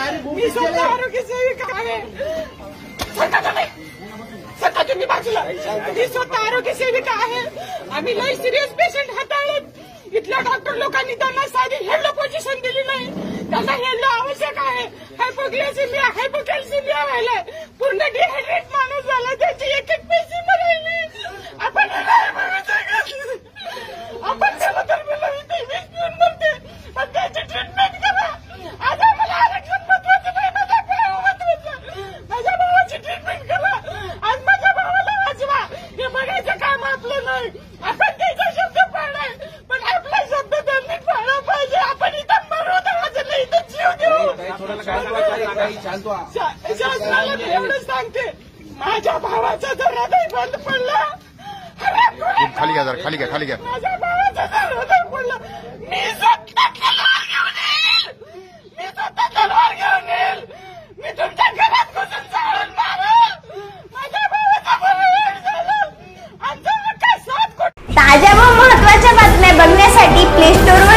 मी स्वतः आरोग्य सेविका आहे. सध्या तुम्ही बाजूला. मी स्वतः आरोग्य सेविका आहे. आम्ही लई सिरियस पेशंट हाताळत. इथल्या डॉक्टर लोकांनी त्यांना साधी हेल्लो पोझिशन दिली नाही. त्यांना हेल्लो आवश्यक आहे. हायपोग्लायसेमिया हायपोकॅल्सिमिया व्हायलाय. पूर्ण डिहायड्रेट माणूस झाला. त्याची एक एक पैसे मरायली. आपण त्याला तर मला इथे 20 पिऊन मरते. पण त्याची ट्रीटमेंट करा. आज आम्हाला आरक्षण महत्वाचं नाही. माझ्या भावा महत्वाचं. माझ्या भावाची ट्रीटमेंट करा. आज माझ्या भावाला वाचवा. हे बघायचं काम आपलं नाही. आपण त्याचा शब्द पाळलाय. पण आपला शब्द त्यांनी पाळला पाहिजे. आपण इथं मरू तर इथं जीव देऊ. शासनाला मी एवढं सांगते. माझ्या भावाचं जर हृदय बंद पडलं. खाली घ्या जरा, खाली घ्या, खाली घ्या. माझ्या भावाचं जर हृदय पडलं. मी स्वतः तलवार घेऊन येईल. मी स्वतः तलवार घेऊन येईल. मी तुमच्या घरात घुसून चाळून मारेल. माझ्या भावाचा बळी झाला. आमचा विकास 7 कोटी. ताज्या व महत्त्वाच्या बातम्या बघण्यासाठी प्ले स्टोअरवर